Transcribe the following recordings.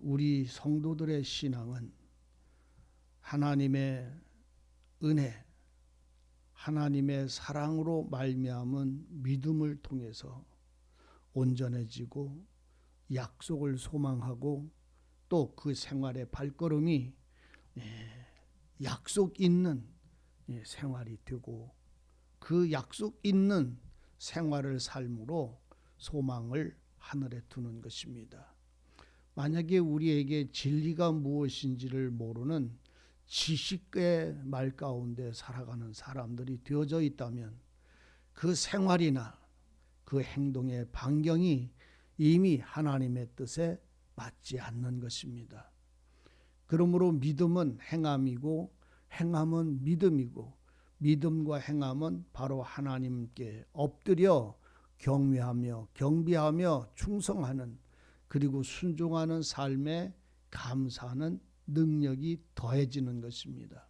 우리 성도들의 신앙은 하나님의 은혜, 하나님의 사랑으로 말미암은 믿음을 통해서 온전해지고 약속을 소망하고 또 그 생활의 발걸음이 약속 있는 생활이 되고 그 약속 있는 생활을 삶으로 소망을 하늘에 두는 것입니다. 만약에 우리에게 진리가 무엇인지를 모르는 지식의 말 가운데 살아가는 사람들이 되어져 있다면 그 생활이나 그 행동의 반경이 이미 하나님의 뜻에 맞지 않는 것입니다. 그러므로 믿음은 행함이고 행함은 믿음이고 믿음과 행함은 바로 하나님께 엎드려 경외하며 경배하며 충성하는 그리고 순종하는 삶에 감사하는 능력이 더해지는 것입니다.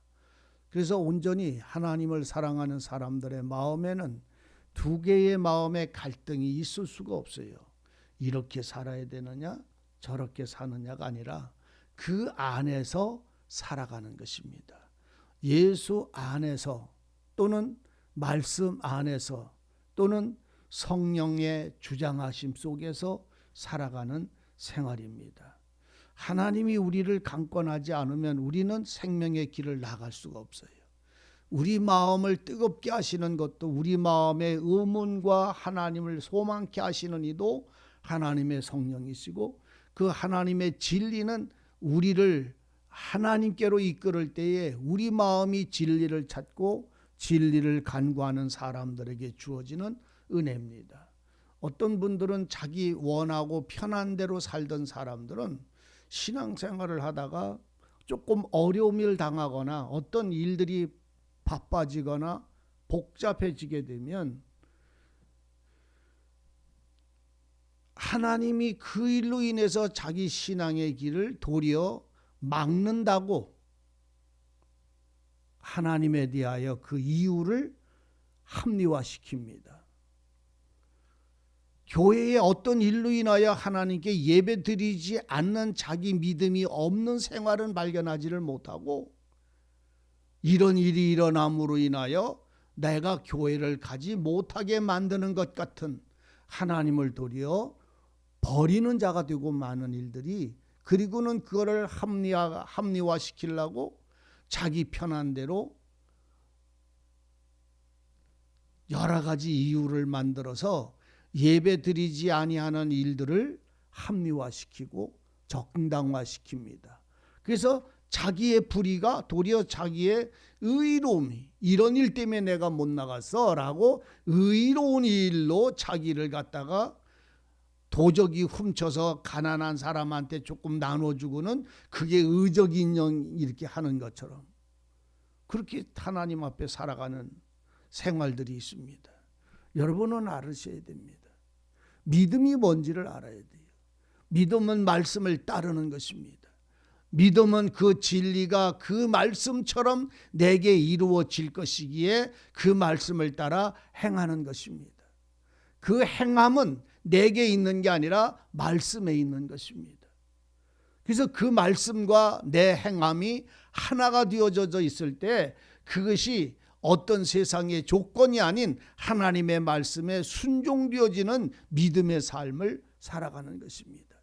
그래서 온전히 하나님을 사랑하는 사람들의 마음에는 두 개의 마음의 갈등이 있을 수가 없어요. 이렇게 살아야 되느냐 저렇게 사느냐가 아니라 그 안에서 살아가는 것입니다. 예수 안에서 또는 말씀 안에서 또는 성령의 주장하심 속에서 살아가는 생활입니다. 하나님이 우리를 강권하지 않으면 우리는 생명의 길을 나갈 수가 없어요. 우리 마음을 뜨겁게 하시는 것도 우리 마음의 의문과 하나님을 소망케 하시는 이도 하나님의 성령이시고 그 하나님의 진리는 우리를 하나님께로 이끌을 때에 우리 마음이 진리를 찾고 진리를 간구하는 사람들에게 주어지는 은혜입니다. 어떤 분들은 자기 원하고 편한 대로 살던 사람들은 신앙생활을 하다가 조금 어려움을 당하거나 어떤 일들이 바빠지거나 복잡해지게 되면 하나님이 그 일로 인해서 자기 신앙의 길을 도리어 막는다고 하나님에 대하여 그 이유를 합리화시킵니다. 교회의 어떤 일로 인하여 하나님께 예배드리지 않는 자기 믿음이 없는 생활은 발견하지를 못하고 이런 일이 일어남으로 인하여 내가 교회를 가지 못하게 만드는 것 같은 하나님을 도리어 버리는 자가 되고 많은 일들이 그리고는 그거를 합리화시키려고 자기 편한 대로 여러 가지 이유를 만들어서 예배드리지 아니하는 일들을 합리화시키고 정당화시킵니다. 그래서 자기의 불의가 도리어 자기의 의로움이 이런 일 때문에 내가 못 나갔어 라고 의로운 일로 자기를 갖다가 도적이 훔쳐서 가난한 사람한테 조금 나눠주고는 그게 의적 인정 이렇게 하는 것처럼 그렇게 하나님 앞에 살아가는 생활들이 있습니다. 여러분은 알으셔야 됩니다. 믿음이 뭔지를 알아야 돼요. 믿음은 말씀을 따르는 것입니다. 믿음은 그 진리가 그 말씀처럼 내게 이루어질 것이기에 그 말씀을 따라 행하는 것입니다. 그 행함은 내게 있는 게 아니라 말씀에 있는 것입니다. 그래서 그 말씀과 내 행함이 하나가 되어져 있을 때 그것이 어떤 세상의 조건이 아닌 하나님의 말씀에 순종되어지는 믿음의 삶을 살아가는 것입니다.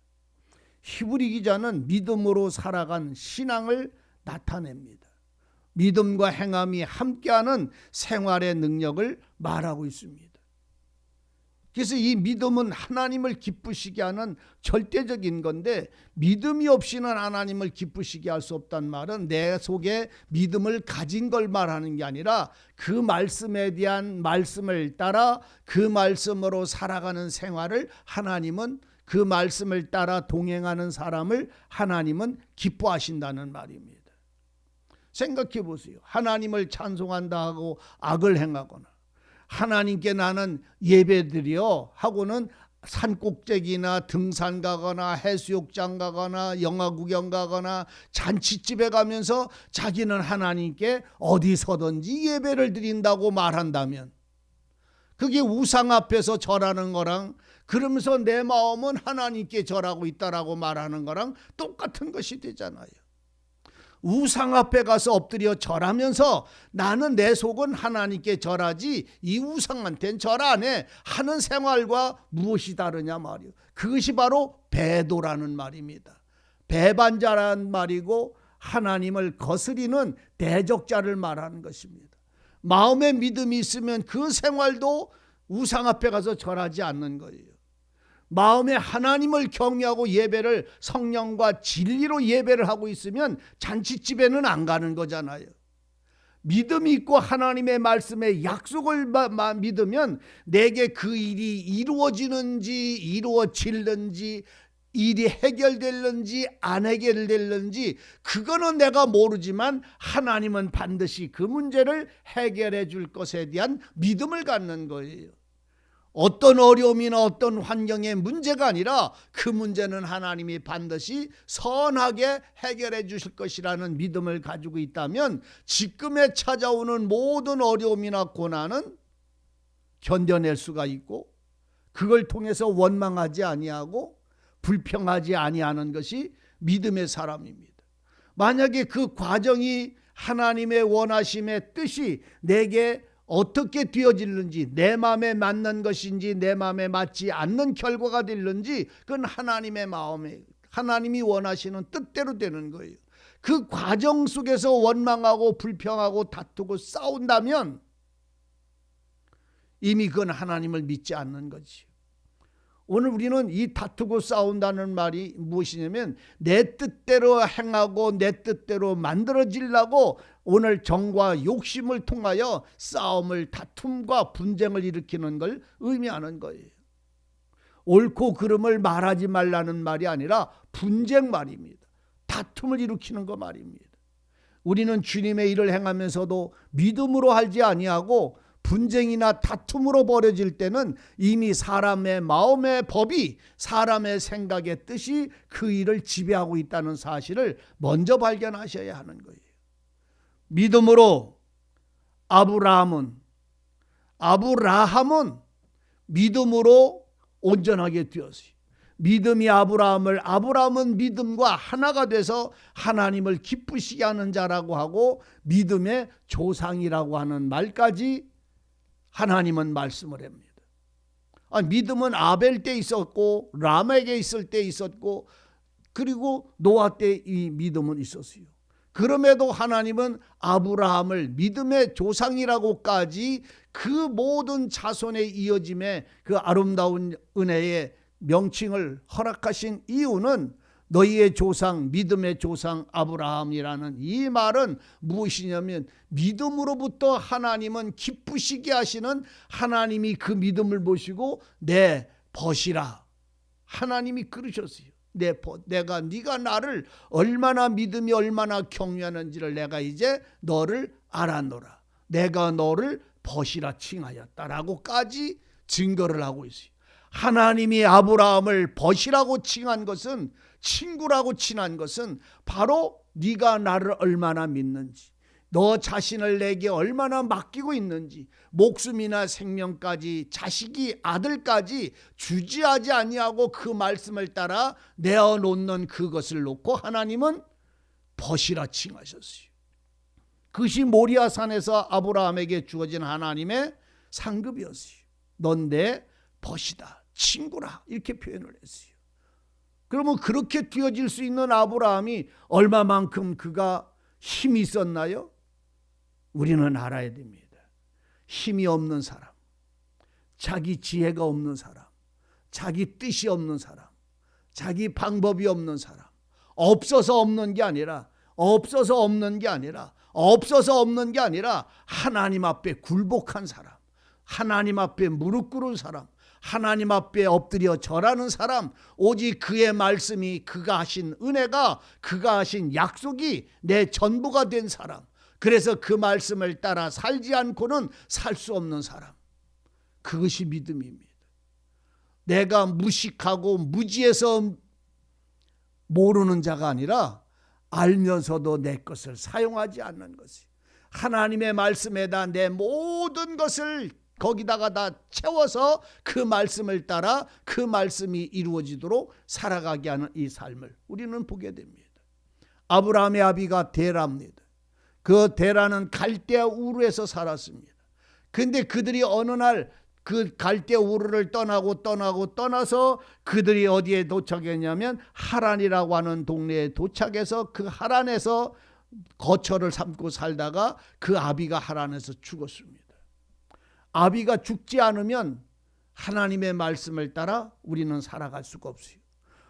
히브리 기자는 믿음으로 살아간 신앙을 나타냅니다. 믿음과 행함이 함께하는 생활의 능력을 말하고 있습니다. 그래서 이 믿음은 하나님을 기쁘시게 하는 절대적인 건데 믿음이 없이는 하나님을 기쁘시게 할 수 없다는 말은 내 속에 믿음을 가진 걸 말하는 게 아니라 그 말씀에 대한 말씀을 따라 그 말씀으로 살아가는 생활을 하나님은 그 말씀을 따라 동행하는 사람을 하나님은 기뻐하신다는 말입니다. 생각해 보세요. 하나님을 찬송한다 하고 악을 행하거나 하나님께 나는 예배드려 하고는 산꼭대기나 등산 가거나 해수욕장 가거나 영화 구경 가거나 잔치집에 가면서 자기는 하나님께 어디서든지 예배를 드린다고 말한다면 그게 우상 앞에서 절하는 거랑 그러면서 내 마음은 하나님께 절하고 있다라고 말하는 거랑 똑같은 것이 되잖아요. 우상 앞에 가서 엎드려 절하면서 나는 내 속은 하나님께 절하지 이 우상한테는 절 안 해 하는 생활과 무엇이 다르냐 말이요. 그것이 바로 배도라는 말입니다. 배반자라는 말이고 하나님을 거스리는 대적자를 말하는 것입니다. 마음에 믿음이 있으면 그 생활도 우상 앞에 가서 절하지 않는 거예요. 마음에 하나님을 경외하고 예배를 성령과 진리로 예배를 하고 있으면 잔치집에는 안 가는 거잖아요. 믿음이 있고 하나님의 말씀에 약속을 믿으면 내게 그 일이 이루어지는지 이루어질는지 일이 해결될는지 안 해결될는지 그거는 내가 모르지만 하나님은 반드시 그 문제를 해결해 줄 것에 대한 믿음을 갖는 거예요. 어떤 어려움이나 어떤 환경의 문제가 아니라 그 문제는 하나님이 반드시 선하게 해결해 주실 것이라는 믿음을 가지고 있다면 지금에 찾아오는 모든 어려움이나 고난은 견뎌낼 수가 있고 그걸 통해서 원망하지 아니하고 불평하지 아니하는 것이 믿음의 사람입니다. 만약에 그 과정이 하나님의 원하심의 뜻이 내게 어떻게 되어질는지 내 마음에 맞는 것인지 내 마음에 맞지 않는 결과가 될는지 그건 하나님의 마음에 하나님이 원하시는 뜻대로 되는 거예요. 그 과정 속에서 원망하고 불평하고 다투고 싸운다면 이미 그건 하나님을 믿지 않는 거지. 오늘 우리는 이 다투고 싸운다는 말이 무엇이냐면 내 뜻대로 행하고 내 뜻대로 만들어지려고 오늘 정과 욕심을 통하여 싸움을 다툼과 분쟁을 일으키는 걸 의미하는 거예요. 옳고 그름을 말하지 말라는 말이 아니라 분쟁 말입니다. 다툼을 일으키는 거 말입니다. 우리는 주님의 일을 행하면서도 믿음으로 하지 아니하고 분쟁이나 다툼으로 벌어질 때는 이미 사람의 마음의 법이 사람의 생각의 뜻이 그 일을 지배하고 있다는 사실을 먼저 발견하셔야 하는 거예요. 믿음으로 아브라함은 믿음으로 온전하게 되었어요. 믿음이 아브라함은 믿음과 하나가 돼서 하나님을 기쁘시게 하는 자라고 하고 믿음의 조상이라고 하는 말까지 하나님은 말씀을 합니다. 믿음은 아벨 때 있었고 람에게 있을 때 있었고 그리고 노아 때 이 믿음은 있었어요. 그럼에도 하나님은 아브라함을 믿음의 조상이라고까지 그 모든 자손의 이어짐에 그 아름다운 은혜의 명칭을 허락하신 이유는 너희의 조상 믿음의 조상 아브라함이라는 이 말은 무엇이냐면 믿음으로부터 하나님은 기쁘시게 하시는 하나님이 그 믿음을 보시고 내 벗이라 하나님이 그러셨어요. 네가 나를 얼마나 믿음이 얼마나 경외하는지를 내가 이제 너를 알았노라. 내가 너를 벗이라 칭하였다라고까지 증거를 하고 있어요. 하나님이 아브라함을 벗이라고 칭한 것은 친구라고 칭한 것은 바로 네가 나를 얼마나 믿는지 너 자신을 내게 얼마나 맡기고 있는지 목숨이나 생명까지 자식이 아들까지 주지하지 아니하고 그 말씀을 따라 내어놓는 그것을 놓고 하나님은 벗이라 칭하셨어요. 그것이 모리아산에서 아브라함에게 주어진 하나님의 상급이었어요. 넌 내 벗이다 친구라 이렇게 표현을 했어요. 그러면 그렇게 되어질 수 있는 아브라함이 얼마만큼 그가 힘이 있었나요? 우리는 알아야 됩니다. 힘이 없는 사람, 자기 지혜가 없는 사람, 자기 뜻이 없는 사람, 자기 방법이 없는 사람, 없어서 없는 게 아니라 하나님 앞에 굴복한 사람, 하나님 앞에 무릎 꿇은 사람, 하나님 앞에 엎드려 절하는 사람, 오직 그의 말씀이 그가 하신 은혜가 그가 하신 약속이 내 전부가 된 사람, 그래서 그 말씀을 따라 살지 않고는 살 수 없는 사람, 그것이 믿음입니다. 내가 무식하고 무지해서 모르는 자가 아니라 알면서도 내 것을 사용하지 않는 것이 하나님의 말씀에다 내 모든 것을 거기다가 다 채워서 그 말씀을 따라 그 말씀이 이루어지도록 살아가게 하는 이 삶을 우리는 보게 됩니다. 아브라함의 아비가 데라입니다. 그 데라는 갈대아 우르에서 살았습니다. 근데 그들이 어느 날 그 갈대아 우르를 떠나서 그들이 어디에 도착했냐면 하란이라고 하는 동네에 도착해서 그 하란에서 거처를 삼고 살다가 그 아비가 하란에서 죽었습니다. 아비가 죽지 않으면 하나님의 말씀을 따라 우리는 살아갈 수가 없어요.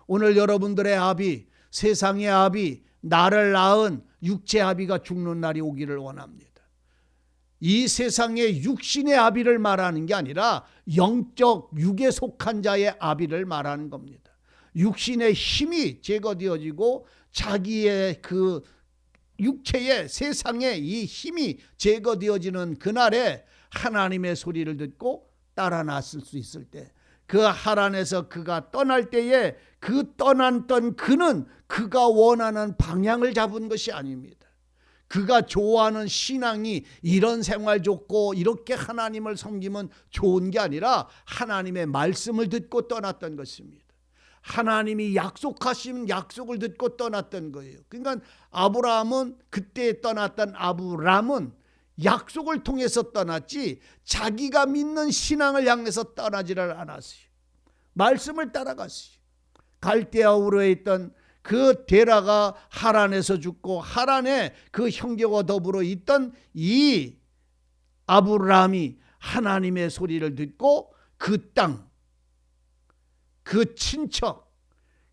오늘 여러분들의 아비, 세상의 아비, 나를 낳은 육체 아비가 죽는 날이 오기를 원합니다. 이 세상의 육신의 아비를 말하는 게 아니라 영적 육에 속한 자의 아비를 말하는 겁니다. 육신의 힘이 제거되어지고 자기의 그 육체의 세상의 이 힘이 제거되어지는 그날에 하나님의 소리를 듣고 따라 나설 수 있을 때, 그 하란에서 그가 떠날 때에 그 떠났던 그는 그가 원하는 방향을 잡은 것이 아닙니다. 그가 좋아하는 신앙이 이런 생활 좋고 이렇게 하나님을 섬기면 좋은 게 아니라 하나님의 말씀을 듣고 떠났던 것입니다. 하나님이 약속하신 약속을 듣고 떠났던 거예요. 그러니까 아브라함은 그때 떠났던 아브람은 약속을 통해서 떠났지 자기가 믿는 신앙을 향해서 떠나지를 않았어요. 말씀을 따라갔어요. 갈대아 우르에 있던 그 데라가 하란에서 죽고 하란에 그 형제와 더불어 있던 이 아브라함이 하나님의 소리를 듣고 그 땅, 그 친척,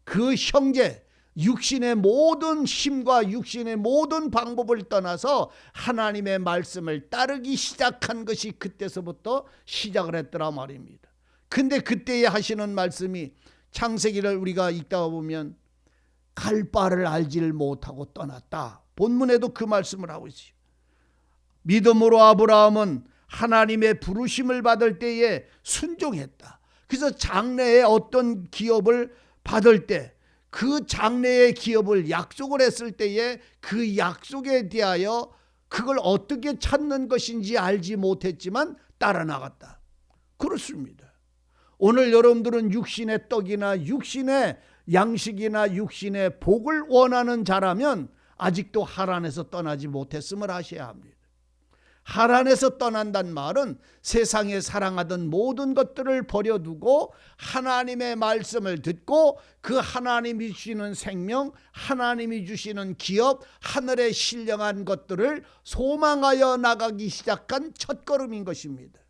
그 형제, 육신의 모든 힘과 육신의 모든 방법을 떠나서 하나님의 말씀을 따르기 시작한 것이 그때서부터 시작을 했더라 말입니다. 근데 그때에 하시는 말씀이 창세기를 우리가 읽다가 보면 갈 바를 알지를 못하고 떠났다. 본문에도 그 말씀을 하고 있어요. 믿음으로 아브라함은 하나님의 부르심을 받을 때에 순종했다. 그래서 장래에 어떤 기업을 받을 때 그 장래의 기업을 약속을 했을 때에 그 약속에 대하여 그걸 어떻게 찾는 것인지 알지 못했지만 따라 나갔다. 그렇습니다. 오늘 여러분들은 육신의 떡이나 육신의 양식이나 육신의 복을 원하는 자라면 아직도 하란에서 떠나지 못했음을 아셔야 합니다. 하란에서 떠난다는 말은 세상에 사랑하던 모든 것들을 버려두고 하나님의 말씀을 듣고 그 하나님이 주시는 생명, 하나님이 주시는 기업, 하늘에 신령한 것들을 소망하여 나가기 시작한 첫걸음인 것입니다.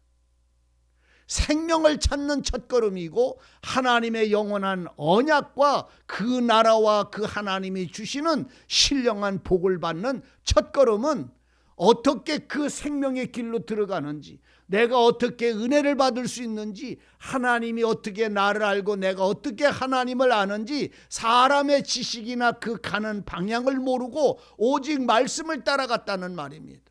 생명을 찾는 첫걸음이고 하나님의 영원한 언약과 그 나라와 그 하나님이 주시는 신령한 복을 받는 첫걸음은 어떻게 그 생명의 길로 들어가는지, 내가 어떻게 은혜를 받을 수 있는지, 하나님이 어떻게 나를 알고 내가 어떻게 하나님을 아는지 사람의 지식이나 그 가는 방향을 모르고 오직 말씀을 따라갔다는 말입니다.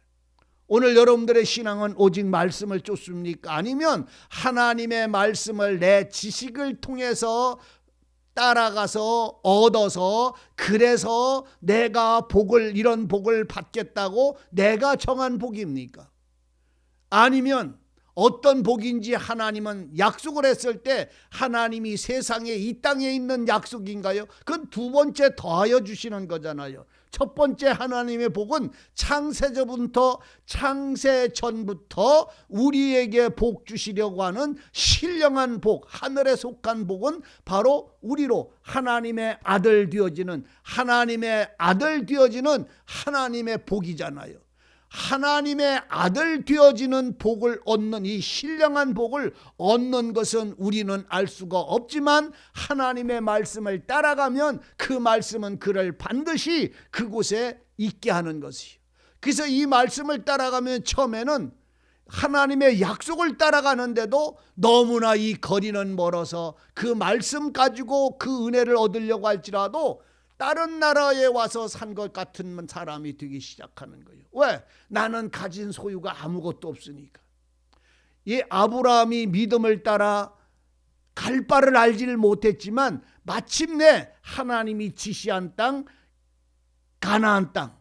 오늘 여러분들의 신앙은 오직 말씀을 쫓습니까? 아니면 하나님의 말씀을 내 지식을 통해서 따라가서 얻어서 그래서 내가 복을 이런 복을 받겠다고 내가 정한 복입니까? 아니면 어떤 복인지 하나님은 약속을 했을 때 하나님이 세상에 이 땅에 있는 약속인가요? 그건 두 번째 더하여 주시는 거잖아요. 첫 번째 하나님의 복은 창세 전부터 우리에게 복 주시려고 하는 신령한 복, 하늘에 속한 복은 바로 우리로 하나님의 아들 되어지는 하나님의 복이잖아요. 하나님의 아들 되어지는 복을 얻는 이 신령한 복을 얻는 것은 우리는 알 수가 없지만 하나님의 말씀을 따라가면 그 말씀은 그를 반드시 그곳에 있게 하는 것이에요. 그래서 이 말씀을 따라가면 처음에는 하나님의 약속을 따라가는데도 너무나 이 거리는 멀어서 그 말씀 가지고 그 은혜를 얻으려고 할지라도 다른 나라에 와서 산 것 같은 사람이 되기 시작하는 거예요. 왜? 나는 가진 소유가 아무것도 없으니까. 이 아브라함이 믿음을 따라 갈 바를 알지를 못했지만 마침내 하나님이 지시한 땅, 가나안 땅,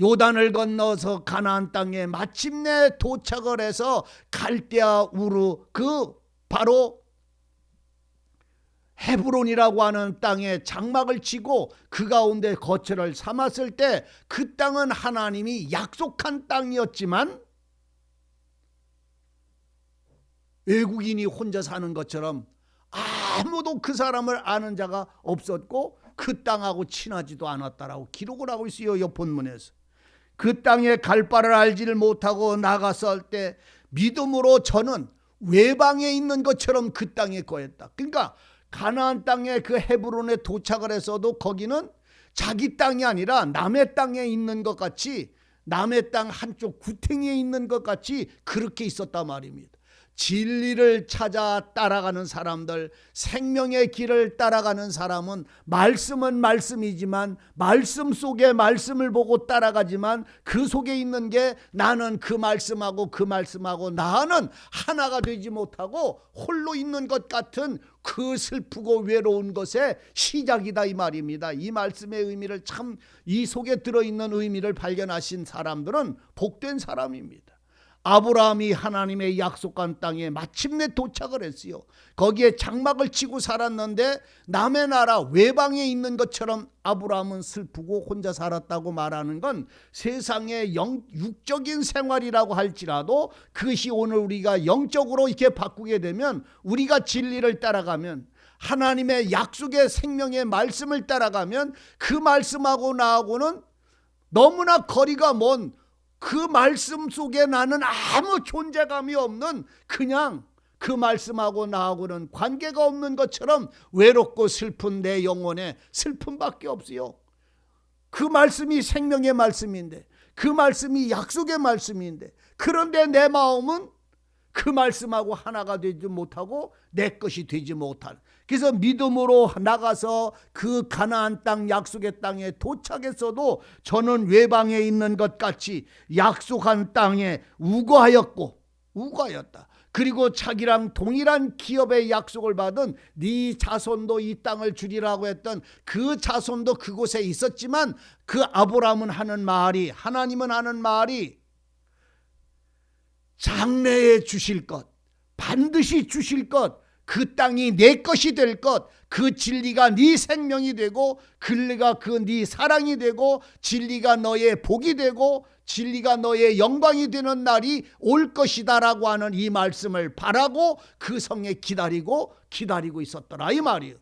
요단을 건너서 가나안 땅에 마침내 도착을 해서 갈대아 우르 그 바로 헤브론이라고 하는 땅에 장막을 치고 그 가운데 거처를 삼았을 때 그 땅은 하나님이 약속한 땅이었지만 외국인이 혼자 사는 것처럼 아무도 그 사람을 아는 자가 없었고 그 땅하고 친하지도 않았다라고 기록을 하고 있어요. 이 본문에서. 그 땅에 갈 바를 알지를 못하고 나갔을 때 믿음으로 저는 외방에 있는 것처럼 그 땅에 거했다. 그러니까 가나안 땅에 그 헤브론에 도착을 했어도 거기는 자기 땅이 아니라 남의 땅에 있는 것 같이, 남의 땅 한쪽 구탱이에 있는 것 같이 그렇게 있었단 말입니다. 진리를 찾아 따라가는 사람들, 생명의 길을 따라가는 사람은 말씀은 말씀이지만 말씀 속에 말씀을 보고 따라가지만 그 속에 있는 게 나는 그 말씀하고 그 말씀하고 나는 하나가 되지 못하고 홀로 있는 것 같은 그 슬프고 외로운 것의 시작이다 이 말입니다. 이 말씀의 의미를 참, 이 속에 들어있는 의미를 발견하신 사람들은 복된 사람입니다. 아브라함이 하나님의 약속한 땅에 마침내 도착을 했어요. 거기에 장막을 치고 살았는데 남의 나라 외방에 있는 것처럼 아브라함은 슬프고 혼자 살았다고 말하는 건 세상의 육적인 생활이라고 할지라도 그것이 오늘 우리가 영적으로 이렇게 바꾸게 되면, 우리가 진리를 따라가면, 하나님의 약속의 생명의 말씀을 따라가면 그 말씀하고 나하고는 너무나 거리가 먼, 그 말씀 속에 나는 아무 존재감이 없는, 그냥 그 말씀하고 나하고는 관계가 없는 것처럼 외롭고 슬픈 내 영혼에 슬픔밖에 없어요. 그 말씀이 생명의 말씀인데, 그 말씀이 약속의 말씀인데, 그런데 내 마음은 그 말씀하고 하나가 되지 못하고 내 것이 되지 못하는. 그래서 믿음으로 나가서 그 가나안 땅, 약속의 땅에 도착했어도 저는 외방에 있는 것 같이 약속한 땅에 우거하였다. 그리고 자기랑 동일한 기업의 약속을 받은 네 자손도 이 땅을 주리라고 했던 그 자손도 그곳에 있었지만, 그 아브라함은 하는 말이, 하나님은 하는 말이 장래에 주실 것, 반드시 주실 것, 그 땅이 내 것이 될 것, 그 진리가 네 생명이 되고, 진리가 그 네 사랑이 되고, 진리가 너의 복이 되고, 진리가 너의 영광이 되는 날이 올 것이다라고 하는 이 말씀을 바라고 그 성에 기다리고 있었더라 이 말이에요.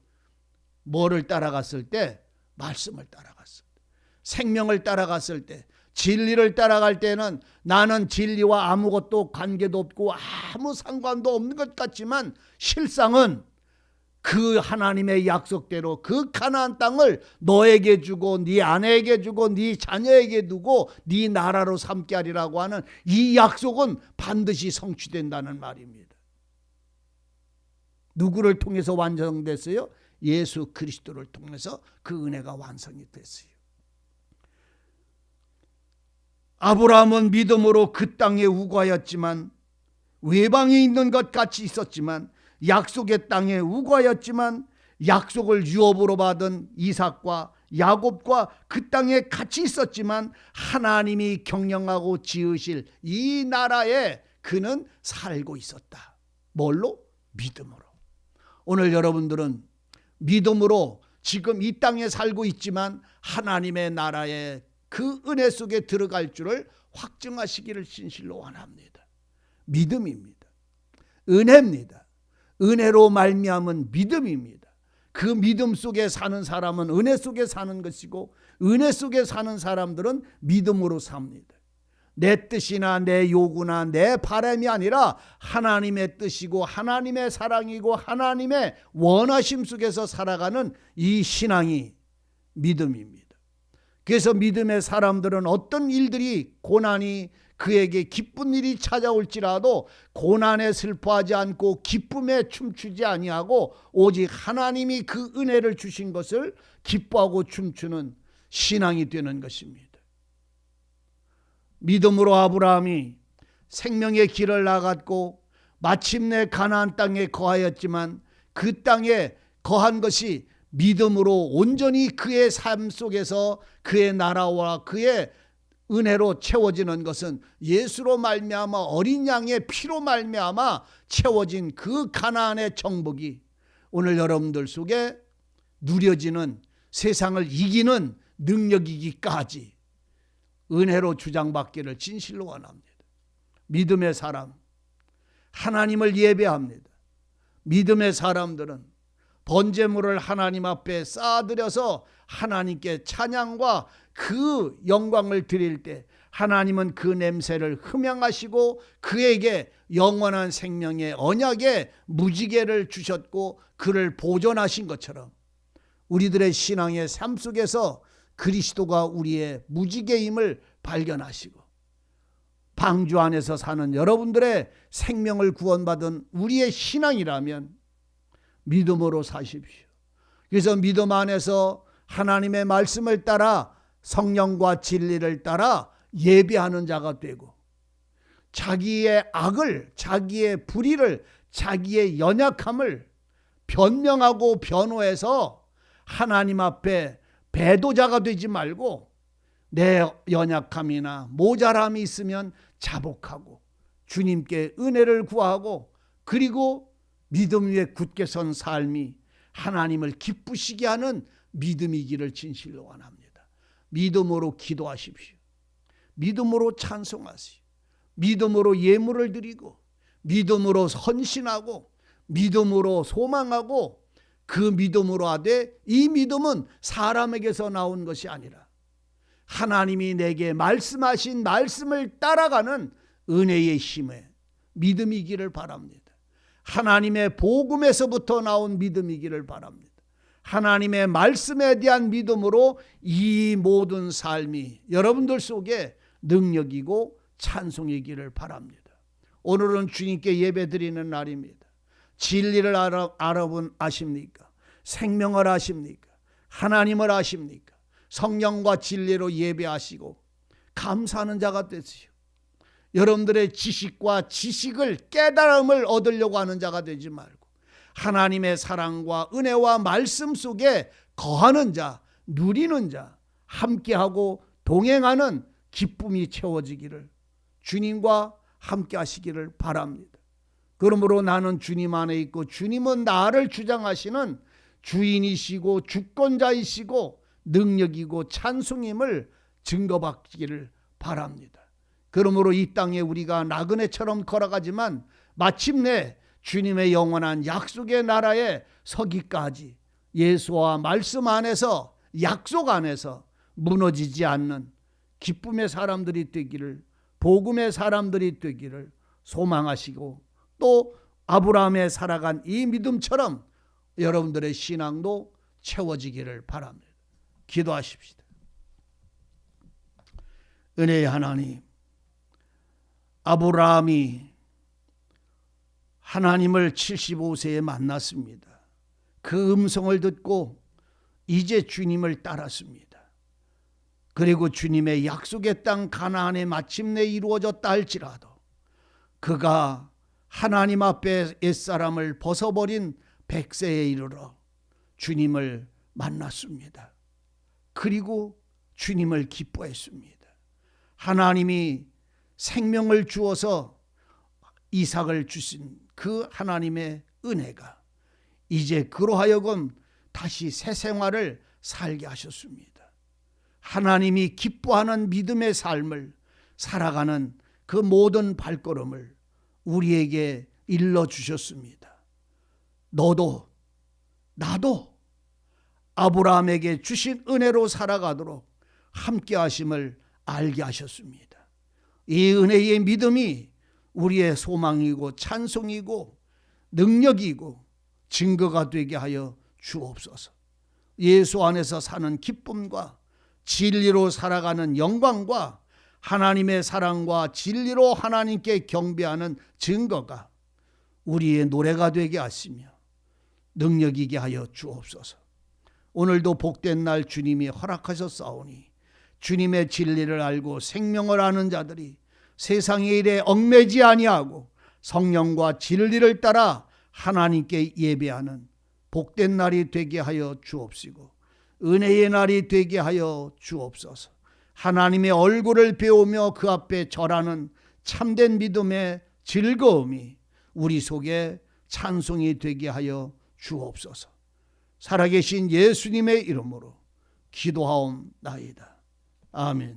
뭐를 따라갔을 때? 말씀을 따라갔을 때, 생명을 따라갔을 때, 진리를 따라갈 때는 나는 진리와 아무것도 관계도 없고 아무 상관도 없는 것 같지만 실상은 그 하나님의 약속대로 그 가나안 땅을 너에게 주고 네 아내에게 주고 네 자녀에게 두고 네 나라로 삼게 하리라고 하는 이 약속은 반드시 성취된다는 말입니다. 누구를 통해서 완성됐어요? 예수 그리스도를 통해서 그 은혜가 완성이 됐어요. 아브라함은 믿음으로 그 땅에 우거하였지만, 외방에 있는 것 같이 있었지만, 약속의 땅에 우거하였지만, 약속을 유업으로 받은 이삭과 야곱과 그 땅에 같이 있었지만 하나님이 경영하고 지으실 이 나라에 그는 살고 있었다. 뭘로? 믿음으로. 오늘 여러분들은 믿음으로 지금 이 땅에 살고 있지만 하나님의 나라에 그 은혜 속에 들어갈 줄을 확증하시기를 진실로 원합니다. 믿음입니다. 은혜입니다. 은혜로 말미암은 믿음입니다. 그 믿음 속에 사는 사람은 은혜 속에 사는 것이고, 은혜 속에 사는 사람들은 믿음으로 삽니다. 내 뜻이나 내 요구나 내 바람이 아니라 하나님의 뜻이고 하나님의 사랑이고 하나님의 원하심 속에서 살아가는 이 신앙이 믿음입니다. 그래서 믿음의 사람들은 어떤 일들이, 고난이 그에게 기쁜 일이 찾아올지라도 고난에 슬퍼하지 않고 기쁨에 춤추지 아니하고 오직 하나님이 그 은혜를 주신 것을 기뻐하고 춤추는 신앙이 되는 것입니다. 믿음으로 아브라함이 생명의 길을 나갔고 마침내 가나안 땅에 거하였지만 그 땅에 거한 것이 믿음으로 온전히 그의 삶 속에서 그의 나라와 그의 은혜로 채워지는 것은 예수로 말미암아 어린 양의 피로 말미암아 채워진 그 가나안의 정복이 오늘 여러분들 속에 누려지는 세상을 이기는 능력이기까지 은혜로 주장받기를 진실로 원합니다. 믿음의 사람, 하나님을 예배합니다. 믿음의 사람들은 번제물을 하나님 앞에 쌓아드려서 하나님께 찬양과 그 영광을 드릴 때 하나님은 그 냄새를 흠양하시고 그에게 영원한 생명의 언약의 무지개를 주셨고 그를 보존하신 것처럼 우리들의 신앙의 삶 속에서 그리스도가 우리의 무지개임을 발견하시고 방주 안에서 사는 여러분들의 생명을 구원받은 우리의 신앙이라면 믿음으로 사십시오. 그래서 믿음 안에서 하나님의 말씀을 따라 성령과 진리를 따라 예배하는 자가 되고 자기의 악을, 자기의 불의를, 자기의 연약함을 변명하고 변호해서 하나님 앞에 배도자가 되지 말고 내 연약함이나 모자람이 있으면 자복하고 주님께 은혜를 구하고 그리고 믿음 위에 굳게 선 삶이 하나님을 기쁘시게 하는 믿음이기를 진실로 원합니다. 믿음으로 기도하십시오. 믿음으로 찬송하시오. 믿음으로 예물을 드리고 믿음으로 헌신하고 믿음으로 소망하고 그 믿음으로 하되 이 믿음은 사람에게서 나온 것이 아니라 하나님이 내게 말씀하신 말씀을 따라가는 은혜의 힘에 믿음이기를 바랍니다. 하나님의 복음에서부터 나온 믿음이기를 바랍니다. 하나님의 말씀에 대한 믿음으로 이 모든 삶이 여러분들 속에 능력이고 찬송이기를 바랍니다. 오늘은 주님께 예배드리는 날입니다. 진리를 아십니까? 생명을 아십니까? 하나님을 아십니까? 성령과 진리로 예배하시고 감사하는 자가 되시오. 여러분들의 지식과 지식을 깨달음을 얻으려고 하는 자가 되지 말고 하나님의 사랑과 은혜와 말씀 속에 거하는 자, 누리는 자, 함께하고 동행하는 기쁨이 채워지기를 주님과 함께 하시기를 바랍니다. 그러므로 나는 주님 안에 있고 주님은 나를 주장하시는 주인이시고 주권자이시고 능력이고 찬송임을 증거받기를 바랍니다. 그러므로 이 땅에 우리가 나그네처럼 걸어가지만 마침내 주님의 영원한 약속의 나라에 서기까지 예수와 말씀 안에서 약속 안에서 무너지지 않는 기쁨의 사람들이 되기를 복음의 사람들이 되기를 소망하시고 또 아브라함의 살아간 이 믿음처럼 여러분들의 신앙도 채워지기를 바랍니다. 기도하십시다. 은혜의 하나님, 아브라함이 하나님을 75세에 만났습니다. 그 음성을 듣고 이제 주님을 따랐습니다. 그리고 주님의 약속의 땅 가나안에 마침내 이루어졌다 할지라도 그가 하나님 앞에 옛사람을 벗어버린 100세에 이르러 주님을 만났습니다. 그리고 주님을 기뻐했습니다. 하나님이 생명을 주어서 이삭을 주신 그 하나님의 은혜가 이제 그로 하여금 다시 새 생활을 살게 하셨습니다. 하나님이 기뻐하는 믿음의 삶을 살아가는 그 모든 발걸음을 우리에게 일러주셨습니다. 너도 나도 아브라함에게 주신 은혜로 살아가도록 함께 하심을 알게 하셨습니다. 이 은혜의 믿음이 우리의 소망이고 찬송이고 능력이고 증거가 되게 하여 주옵소서. 예수 안에서 사는 기쁨과 진리로 살아가는 영광과 하나님의 사랑과 진리로 하나님께 경배하는 증거가 우리의 노래가 되게 하시며 능력이게 하여 주옵소서. 오늘도 복된 날 주님이 허락하셨사오니 주님의 진리를 알고 생명을 아는 자들이 세상의 일에 얽매지 아니하고 성령과 진리를 따라 하나님께 예배하는 복된 날이 되게 하여 주옵시고 은혜의 날이 되게 하여 주옵소서. 하나님의 얼굴을 배우며 그 앞에 절하는 참된 믿음의 즐거움이 우리 속에 찬송이 되게 하여 주옵소서. 살아계신 예수님의 이름으로 기도하옵나이다. 아멘.